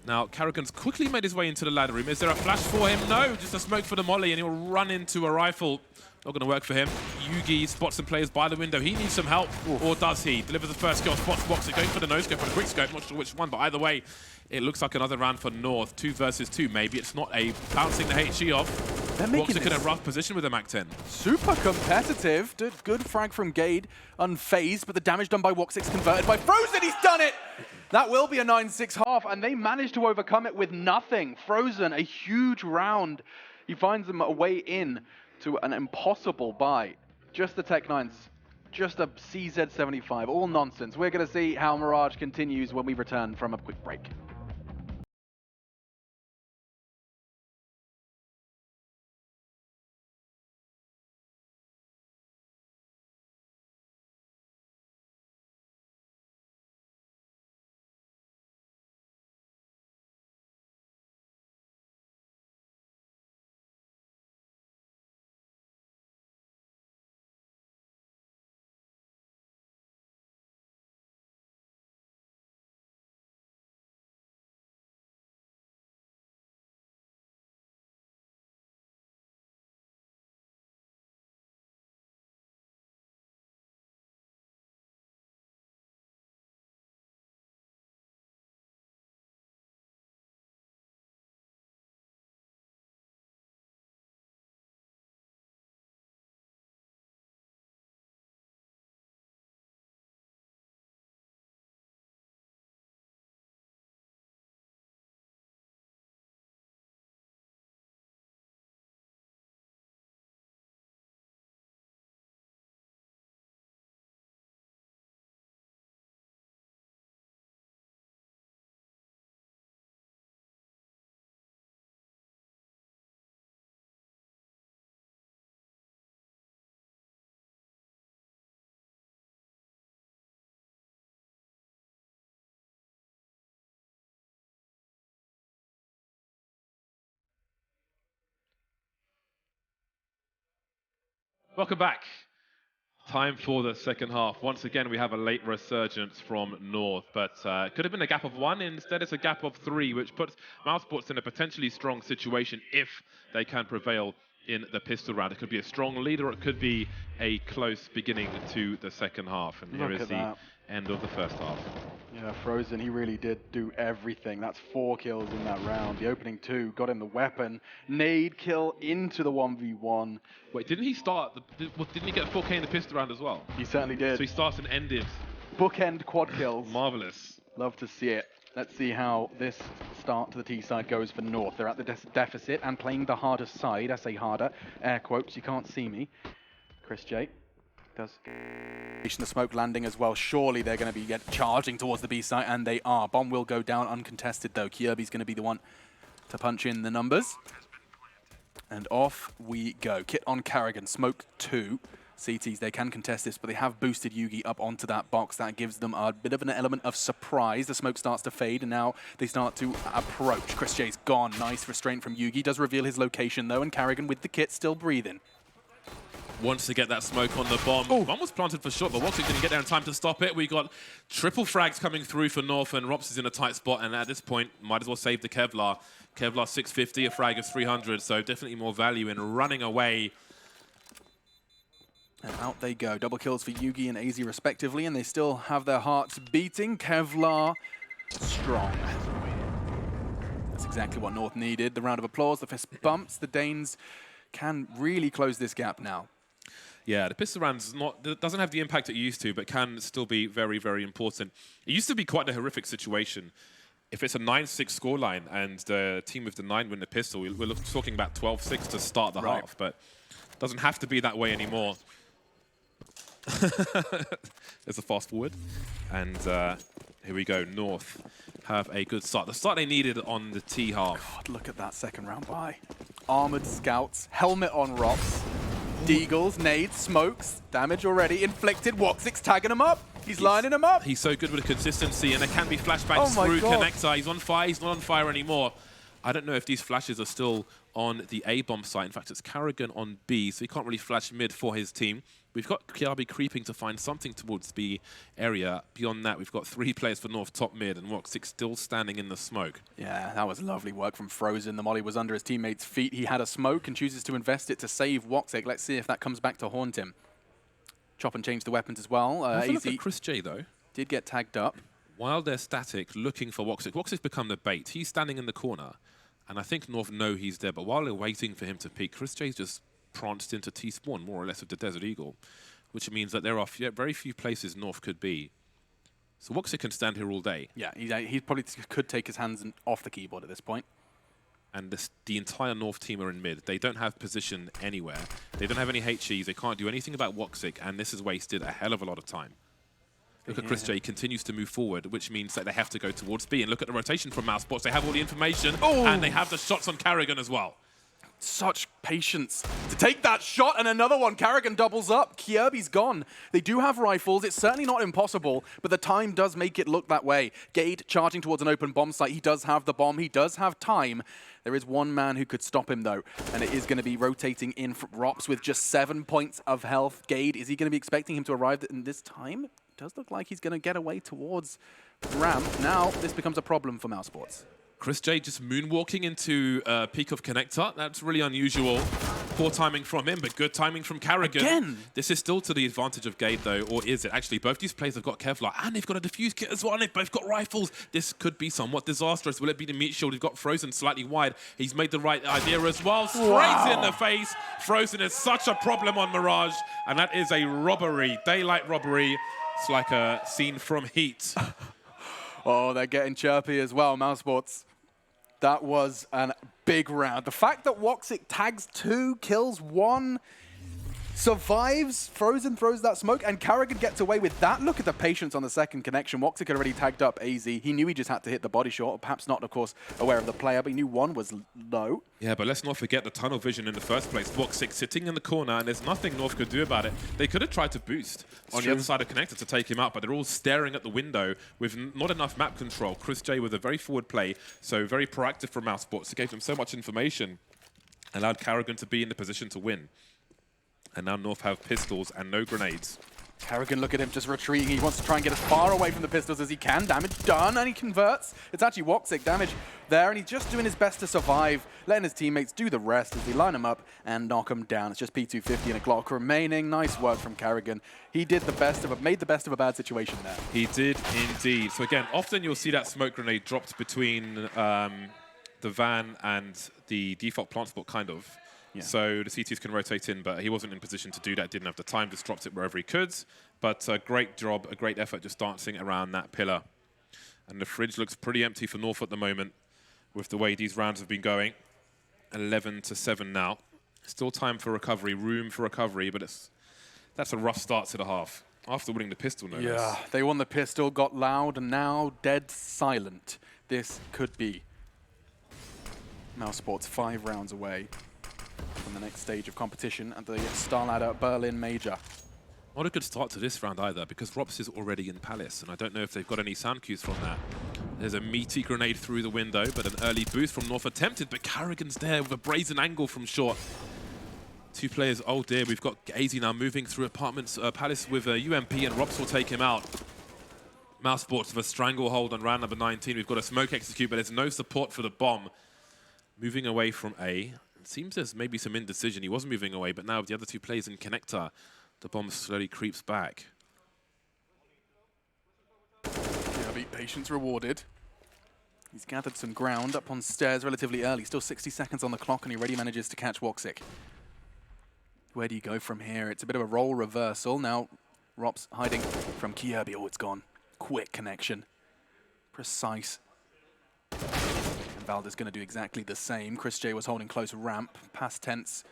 B: Now, Karrigan's quickly made his way into the ladder room. Is there a flash for him? No, just a smoke for the molly, and he'll run into a rifle. Not going to work for him. Yugi spots some players by the window. He needs some help, or does he? Delivers the first kill, spots Boxer, going for the no-scope, for the quick scope. Not sure which one, but either way, it looks like another round for North. 2 versus 2, maybe. It's not a bouncing the HE off. Boxer in a rough position with a MAC-10.
A: Super competitive. Good frag from Gade, unfazed, but the damage done by Woxix converted by Frozen. He's done it! That will be a 9-6 half, and they managed to overcome it with nothing. Frozen, a huge round. He finds them a way in to an impossible buy. Just the Tech9s, just a CZ75, all nonsense. We're going to see how Mirage continues when we return from a quick break.
B: Welcome back. Time for the second half. Once again, we have a late resurgence from North, but it could have been a gap of 1. Instead, it's a gap of 3, which puts mousesports in a potentially strong situation if they can prevail in the pistol round. It could be a strong lead, or it could be a close beginning to the second half. And here is the end of the first half.
A: Yeah, Frozen, he really did do everything. That's 4 kills in that round. The opening 2 got him the weapon. Nade kill into the 1v1.
B: Wait, didn't he start? Didn't he get 4K in the pistol round as well?
A: He certainly did.
B: So he starts and ended.
A: Bookend quad kills.
B: Marvelous.
A: Love to see it. Let's see how this start to the T side goes for North. They're at the deficit and playing the harder side. I say harder, air quotes, you can't see me. Chris J does the smoke landing as well. Surely they're going to be charging towards the B site, and they are. Bomb will go down uncontested though. Kirby's going to be the one to punch in the numbers. And off we go. Kit on Karrigan, smoke 2. CTs, they can contest this, but they have boosted Yugi up onto that box. That gives them a bit of an element of surprise. The smoke starts to fade, and now they start to approach. Chris J's gone. Nice restraint from Yugi. Does reveal his location, though, and Karrigan with the kit still breathing.
B: Wants to get that smoke on the bomb. Ooh. Bomb was planted for short, but Woxix didn't get there in time to stop it. We got triple frags coming through for North, and Rops is in a tight spot, and at this point, might as well save the Kevlar. Kevlar 650, a frag of 300, so definitely more value in running away.
A: And out they go. Double kills for Yugi and AZ respectively, and they still have their hearts beating. Kevlar strong. That's exactly what North needed. The round of applause, the fist bumps. The Danes can really close this gap now.
B: Yeah, the pistol round's doesn't have the impact it used to, but can still be very, very important. It used to be quite a horrific situation. If it's a 9-6 scoreline and the team with the 9 win the pistol, we're talking about 12-6 to start the half, but it doesn't have to be that way anymore. There's a fast forward. And here we go. North have a good start. The start they needed on the T half.
A: God, look at that second round buy. Armored scouts, helmet on Rops, deagles, nades, smokes, damage already inflicted. Woxic's tagging him up. He's lining him up.
B: He's so good with the consistency, and there can be flashbangs through Connector. He's on fire. He's not on fire anymore. I don't know if these flashes are still on the A-bomb site. In fact, it's Carrigan on B, so he can't really flash mid for his team. We've got Kiabi creeping to find something towards B area. Beyond that, we've got 3 players for North top mid, and Woxic still standing in the smoke.
A: Yeah, that was lovely work from Frozen. The molly was under his teammate's feet. He had a smoke and chooses to invest it to save Woxic. Let's see if that comes back to haunt him. Chop and change the weapons as well.
B: Have a look at Chris J, though.
A: Did get tagged up.
B: While they're static, looking for Woxic, Woxic's become the bait. He's standing in the corner, and I think North know he's there, but while they're waiting for him to peek, Chris J's just pranced into T-spawn, more or less, with the Desert Eagle, which means that there are very few places North could be. So Woxic can stand here all day.
A: Yeah, he probably could take his hands off the keyboard at this point.
B: And the entire North team are in mid. They don't have position anywhere. They don't have any HEs. They can't do anything about Woxic, and this has wasted a hell of a lot of time. Look at Chris J, continues to move forward, which means that they have to go towards B. And look at the rotation from mousesports. They have all the information, and they have the shots on Carrigan as well.
A: Such patience to take that shot, and another one. Carrigan doubles up. Kierby's gone. They do have rifles. It's certainly not impossible, but the time does make it look that way. Gade charging towards an open bomb site. He does have the bomb. He does have time. There is one man who could stop him, though, and it is going to be rotating in from Rops with just 7 points of health. Gade, is he going to be expecting him to arrive in this time? Does look like he's going to get away towards ramp. Now, this becomes a problem for mousesports.
B: Chris J just moonwalking into peak of Connector. That's really unusual. Poor timing from him, but good timing from Carrigan.
A: Again.
B: This is still to the advantage of Gade, though, or is it? Actually, both these players have got Kevlar, and they've got a defuse kit as well, and they've both got rifles. This could be somewhat disastrous. Will it be the meat shield? We've got Frozen slightly wide. He's made the right idea as well. Straight in the face. Frozen is such a problem on Mirage, and that is a robbery, daylight robbery. It's like a scene from Heat.
A: Oh, they're getting chirpy as well, mousesports. That was a big round. The fact that Woxic tags 2, kills 1, survives, Frozen throws that smoke, and Carrigan gets away with that. Look at the patience on the second connection. Woxic had already tagged up AZ. He knew he just had to hit the body shot, perhaps not, of course, aware of the player, but he knew 1 was low.
B: Yeah, but let's not forget the tunnel vision in the first place. Woxic sitting in the corner, and there's nothing North could do about it. They could have tried to boost on the other side of Connector to take him out, but they're all staring at the window with not enough map control. Chris J with a very forward play, so very proactive from mousesports. It gave them so much information, allowed Carrigan to be in the position to win. And now North have pistols and no grenades.
A: Carrigan, look at him just retreating. He wants to try and get as far away from the pistols as he can. Damage done, and he converts. It's actually Woxic damage there, and he's just doing his best to survive, letting his teammates do the rest as they line him up and knock him down. It's just P250 and a Glock remaining. Nice work from Carrigan. He did the best of made the best of a bad situation there.
B: He did indeed. So again, often you'll see that smoke grenade dropped between the van and the default plant spot, kind of. Yeah. So the CTs can rotate in, but he wasn't in position to do that, didn't have the time, just dropped it wherever he could. But a great job, a great effort just dancing around that pillar. And the fridge looks pretty empty for North at the moment with the way these rounds have been going. 11-7 now. Still time for recovery, room for recovery, but that's a rough start to the half. After winning the pistol, no less.
A: Yeah, they won the pistol, got loud, and now dead silent. This could be mousesports 5 rounds away from the next stage of competition at the StarLadder Berlin Major.
B: Not a good start to this round either, because Rops is already in Palace, and I don't know if they've got any sound cues from that. There's a meaty grenade through the window, but an early boost from North attempted, but Carrigan's there with a brazen angle from short. 2 players, oh dear, we've got AZ now moving through apartments, Palace with a UMP, and Rops will take him out. mousesports with a stranglehold on round number 19. We've got a smoke execute, but there's no support for the bomb. Moving away from A. It seems there's maybe some indecision. He was moving away, but now with the other 2 players in connector, the bomb slowly creeps back.
A: Yeah, patience rewarded. He's gathered some ground up on stairs relatively early. Still 60 seconds on the clock, and he already manages to catch Woxic. Where do you go from here? It's a bit of a role reversal. Now, Rops hiding from Kierby. Oh, it's gone. Quick connection. Precise. And Valda's going to do exactly the same. Chris J was holding close ramp. Past tense.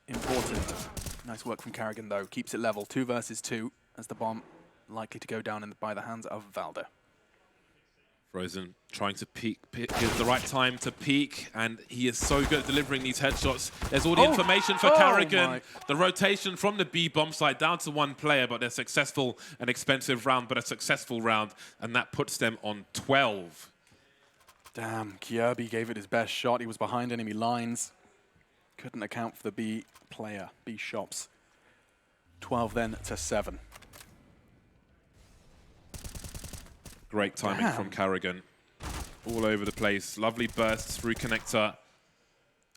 A: Important. Nice work from Carrigan, though. Keeps it level. 2 versus 2 as the bomb likely to go down by the hands of Valder.
B: Frozen trying to peek, gives the right time to peek, and he is so good at delivering these headshots. There's all the information for Carrigan. The rotation from the B bomb site down to 1 player, but they're successful, an expensive round, but a successful round, and that puts them on 12.
A: Damn, Kirby gave it his best shot. He was behind enemy lines. Couldn't account for the B player, B shops. 12 then to 7.
B: Great timing from Carrigan. All over the place. Lovely bursts through connector.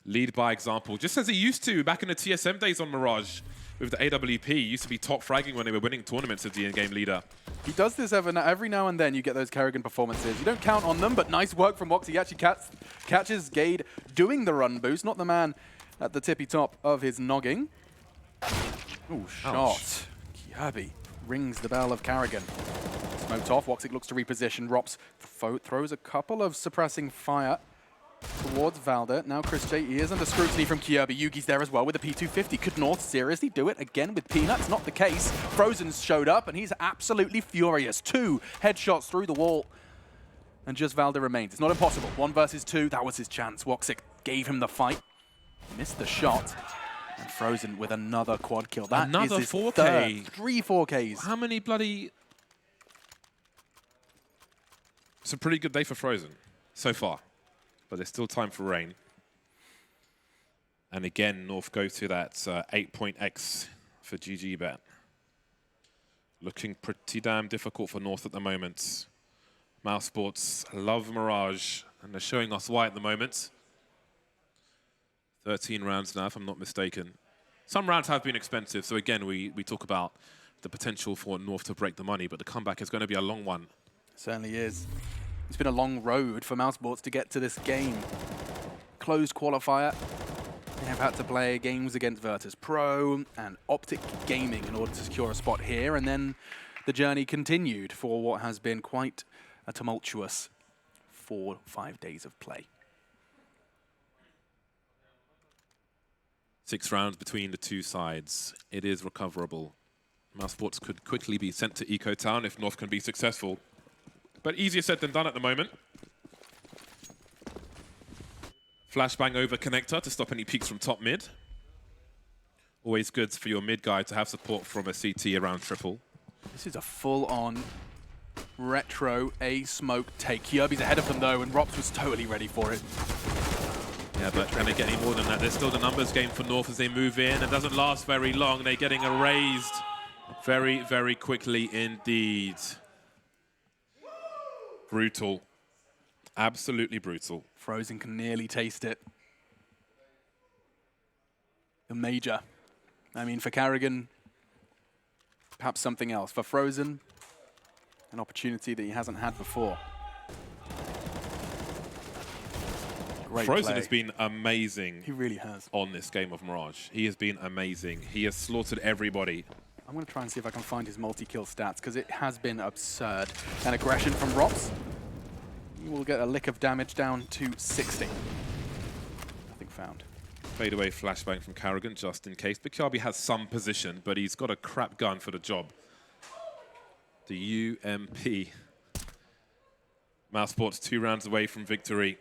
B: Lead by example. Just as he used to back in the TSM days on Mirage with the AWP. He used to be top fragging when they were winning tournaments as the in-game leader.
A: He does this every now and then. You get those Carrigan performances. You don't count on them, but nice work from Wox. He actually catches Gade doing the run boost. Not the man at the tippy top of his nogging. Ooh, shot. Kirby rings the bell of Carrigan. Smoked off. Woxic looks to reposition. Rops throws a couple of suppressing fire towards Valder. Now Chris J, he is under scrutiny from Kirby. Yugi's there as well with a P250. Could North seriously do it again with Peanuts? Not the case. Frozen's showed up and he's absolutely furious. 2 headshots through the wall. And just Valder remains. It's not impossible. 1 versus 2. That was his chance. Woxic gave him the fight. Missed the shot. And Frozen with another quad kill. That
B: another
A: is his
B: 4K.
A: Third. 3 4Ks.
B: How many bloody... It's a pretty good day for Frozen so far, but there's still time for rain. And again, North go to that 8-point X for GG bet. Looking pretty damn difficult for North at the moment. mousesports love Mirage, and they're showing us why at the moment. 13 rounds now, if I'm not mistaken. Some rounds have been expensive, so again, we talk about the potential for North to break the money, but the comeback is going to be a long one.
A: Certainly is. It's been a long road for mousesports to get to this game. Closed qualifier. They have had to play games against Virtus Pro and Optic Gaming in order to secure a spot here, and then the journey continued for what has been quite a tumultuous 4-5 days of play.
B: 6 rounds between the 2 sides. It is recoverable. mousesports could quickly be sent to Eco Town if North can be successful. But easier said than done at the moment. Flashbang over connector to stop any peeks from top mid. Always good for your mid guy to have support from a CT around triple.
A: This is a full-on retro A smoke take. Kirby's ahead of them though, and Rops was totally ready for it.
B: Yeah, but can they get any more than that? There's still the numbers game for North as they move in. It doesn't last very long. They're getting erased very, very quickly indeed. Brutal. Absolutely brutal.
A: Frozen can nearly taste it. The Major. I mean, for Carrigan, perhaps something else. For Frozen, an opportunity that he hasn't had before. Great
B: Frozen
A: play.
B: has been amazing.
A: He really has.
B: On this game of Mirage. He has been amazing. He has slaughtered everybody.
A: I'm going to try and see if I can find his multi-kill stats, because it has been absurd. And aggression from Rops. He will get a lick of damage down to 60. Nothing found.
B: Fade away flashbang from Carrigan, just in case. Bikyabi has some position, but he's got a crap gun for the job. The UMP. mousesports 2 rounds away from victory.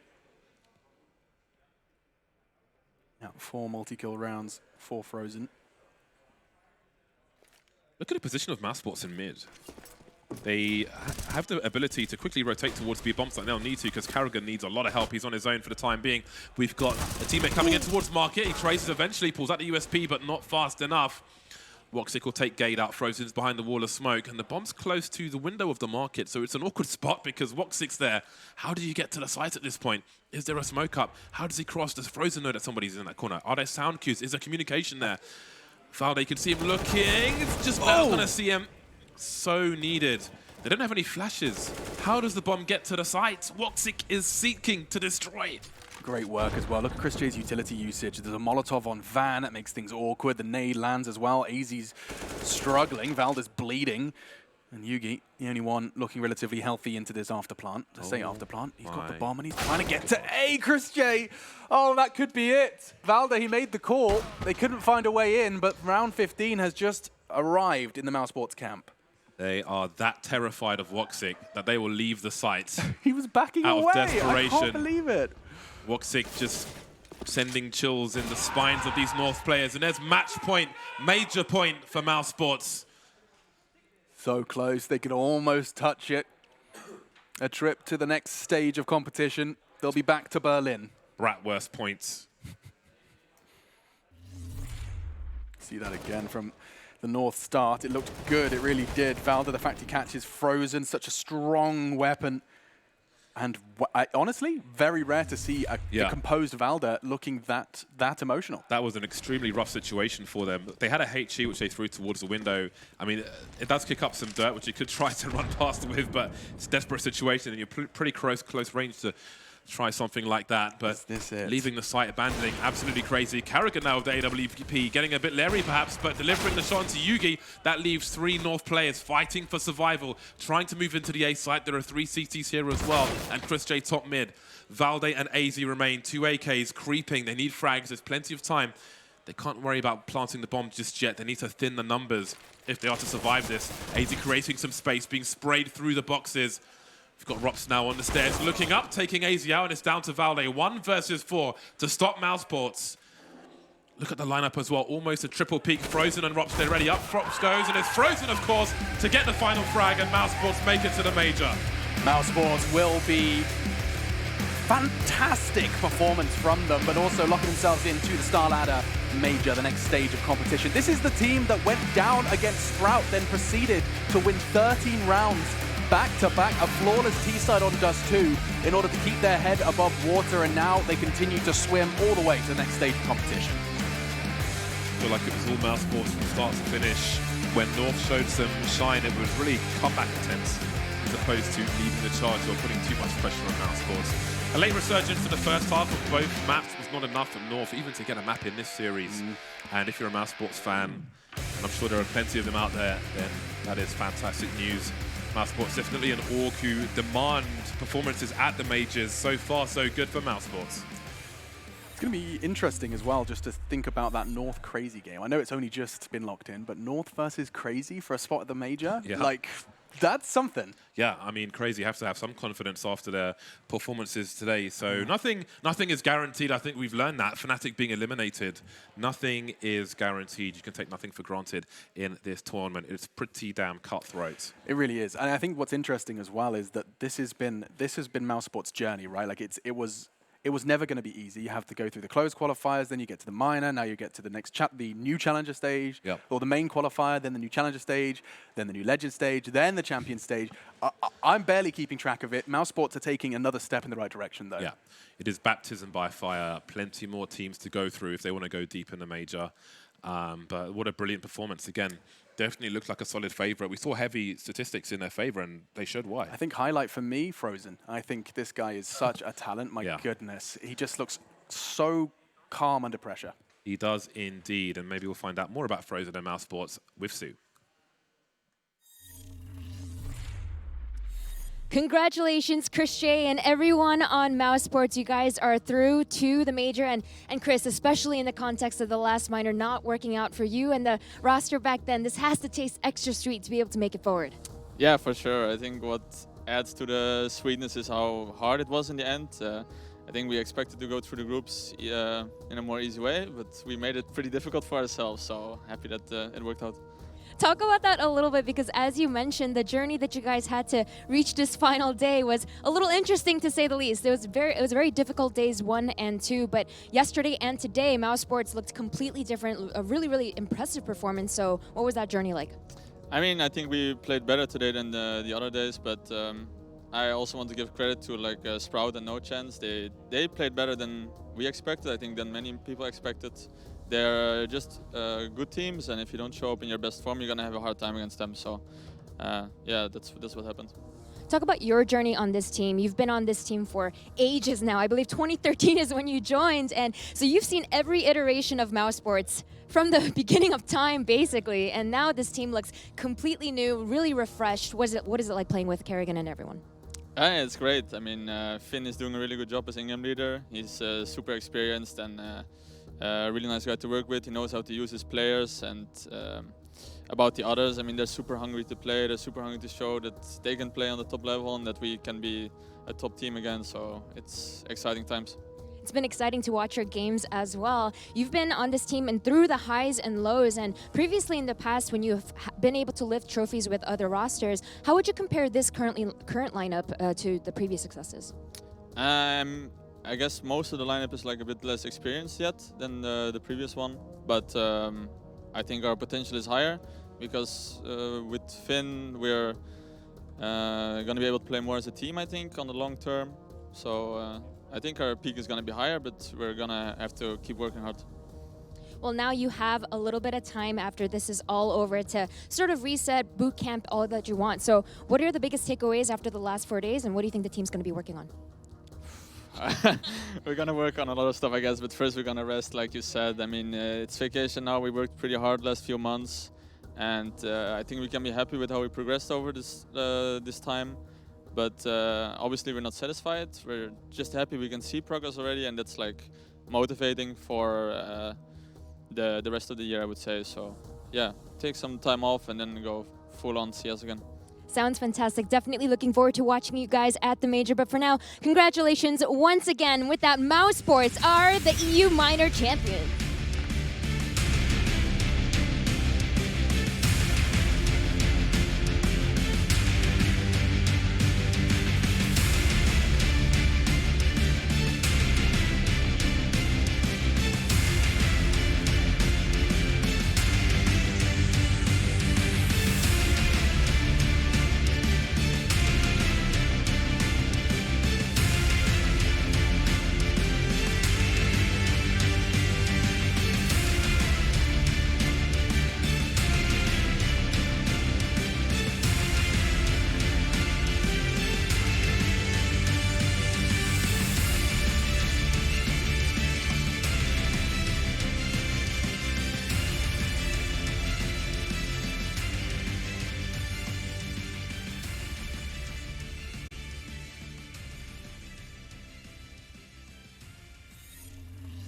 A: Now 4 multi-kill rounds for Frozen.
B: Look at the position of mousesports in mid. They have the ability to quickly rotate towards B bomb site. They'll need to because Carrigan needs a lot of help. He's on his own for the time being. We've got a teammate coming in towards market. He traces eventually, pulls out the USP, but not fast enough. Woxic will take Gade out. Frozen's behind the wall of smoke, and the bomb's close to the window of the market, so it's an awkward spot because Woxic's there. How do you get to the site at this point? Is there a smoke up? How does he cross? Does Frozen know that somebody's in that corner? Are there sound cues? Is there communication there? Valde, you can see him looking. It's just not going to see him. So needed. They don't have any flashes. How does the bomb get to the site? Woxic is seeking to destroy.
A: Great work as well. Look at Chris J's utility usage. There's a Molotov on Van. That makes things awkward. The nade lands as well. AZ's struggling. Valde's bleeding. And Yugi, the only one looking relatively healthy into this afterplant. To say afterplant, he's got the bomb and he's trying to get to A. Chris J. Oh, that could be it. Valde, he made the call. They couldn't find a way in, but round 15 has just arrived in the mousesports camp.
B: They are that terrified of Woxic that they will leave the site.
A: He was backing
B: out
A: away.
B: Of desperation.
A: I can't believe it.
B: Woxic just sending chills in the spines of these North players. And there's match point, major point for mousesports.
A: So close, they could almost touch it. A trip to the next stage of competition. They'll be back to Berlin.
B: Bratwurst points.
A: See that again from the North start. It looked good, it really did. Valde, the fact he catches Frozen, such a strong weapon. And honestly, very rare to see a composed Valde looking that emotional.
B: That was an extremely rough situation for them. They had a HE which they threw towards the window. I mean, it does kick up some dirt, which you could try to run past with, but it's a desperate situation and you're pretty close range to try something like that. But leaving the site, abandoning, absolutely crazy. Carrigan now with the AWP, getting a bit leery perhaps, but delivering the shot into Yugi. That leaves 3 North players fighting for survival, trying to move into the A site. There are 3 CTs here as well, and Chris J top mid. Valde and AZ remain, 2 AKs creeping. They need frags, there's plenty of time. They can't worry about planting the bomb just yet. They need to thin the numbers if they are to survive this. AZ creating some space, being sprayed through the boxes. We've got Rops now on the stairs, looking up, taking AZ out, and it's down to Valde. 1 versus 4 to stop mousesports. Look at the lineup as well, almost a triple peak. Frozen and Rops, they're ready up. Rops goes, and it's Frozen, of course, to get the final frag, and mousesports make it to the major.
A: mousesports will be fantastic performance from them, but also locking themselves into the StarLadder Major, the next stage of competition. This is the team that went down against Sprout, then proceeded to win 13 rounds back-to-back, a flawless T-side on Dust 2 in order to keep their head above water, and now they continue to swim all the way to the next stage of competition.
B: I feel like it was all mousesports from start to finish. When North showed some shine, it was really comeback intense, as opposed to leading the charge or putting too much pressure on mousesports. A late resurgence for the first half of both maps was not enough for North, even to get a map in this series. And if you're a mousesports fan, and I'm sure there are plenty of them out there, then that is fantastic news. mousesports definitely an org who demand performances at the majors. So far, so good for mousesports.
A: It's going to be interesting as well just to think about that North Crazy game. I know it's only just been locked in, but North versus Crazy for a spot at the major, like, that's something.
B: Yeah, I mean, Crazy have to have some confidence after their performances today. So nothing is guaranteed. I think we've learned that. Fnatic being eliminated, nothing is guaranteed. You can take nothing for granted in this tournament. It's pretty damn cutthroat.
A: It really is. And I think what's interesting as well is that this has been mousesports' journey, right? Like it was never going to be easy. You have to go through the closed qualifiers, then you get to the minor, now you get to the next the new challenger stage, or the main qualifier, then the new challenger stage, then the new legend stage, then the champion stage. I'm barely keeping track of it. mousesports are taking another step in the right direction, though.
B: Yeah, it is baptism by fire. Plenty more teams to go through if they want to go deep in the major. But what a brilliant performance. Again, definitely looked like a solid favorite. We saw heavy statistics in their favor, and they showed why.
A: I think highlight for me, Frozen. I think this guy is such a talent. My goodness. He just looks so calm under pressure.
B: He does indeed, and maybe we'll find out more about Frozen and mousesports with Sue.
C: Congratulations, Chris J and everyone on mousesports. You guys are through to the major. And Chris, especially in the context of the last minor not working out for you and the roster back then, this has to taste extra sweet to be able to make it forward.
D: Yeah, for sure. I think what adds to the sweetness is how hard it was in the end. I think we expected to go through the groups in a more easy way, but we made it pretty difficult for ourselves. So happy that it worked out.
C: Talk about that a little bit, because as you mentioned, the journey that you guys had to reach this final day was a little interesting, to say the least. It was very difficult days 1 and 2, but yesterday and today, mousesports looked completely different. A really, really impressive performance. So what was that journey like?
D: I mean, I think we played better today than the other days, but I also want to give credit to Sprout and No Chance. They played better than we expected, I think, than many people expected. They're just good teams, and if you don't show up in your best form, you're going to have a hard time against them. So, yeah, that's what happened.
C: Talk about your journey on this team. You've been on this team for ages now. I believe 2013 is when you joined, and so you've seen every iteration of mousesports from the beginning of time, basically. And now this team looks completely new, really refreshed. What is it like playing with Kerrigan and everyone?
D: It's great. I mean, Finn is doing a really good job as Ingram leader. He's super experienced and a really nice guy to work with. He knows how to use his players, and about the others, I mean, they're super hungry to play. They're super hungry to show that they can play on the top level and that we can be a top team again. So it's exciting times.
C: It's been exciting to watch your games as well. You've been on this team and through the highs and lows, and previously in the past when you've been able to lift trophies with other rosters, how would you compare this current lineup to the previous successes?
D: I guess most of the lineup is like a bit less experienced yet than the previous one, but I think our potential is higher because with Finn we're going to be able to play more as a team, I think, on the long term. So I think our peak is going to be higher, but we're going to have to keep working hard.
C: Well, now you have a little bit of time after this is all over to sort of reset, boot camp, all that you want. So what are the biggest takeaways after the last 4 days, and what do you think the team's going to be working on?
D: We're going to work on a lot of stuff, I guess, but first we're going to rest, like you said. I mean, it's vacation now. We worked pretty hard last few months, and I think we can be happy with how we progressed over this time. But obviously we're not satisfied. We're just happy we can see progress already, and that's like motivating for the rest of the year, I would say. So yeah, take some time off and then go full on CS again.
C: Sounds fantastic. Definitely looking forward to watching you guys at the Major. But for now, congratulations once again with that. mousesports are the EU Minor champions.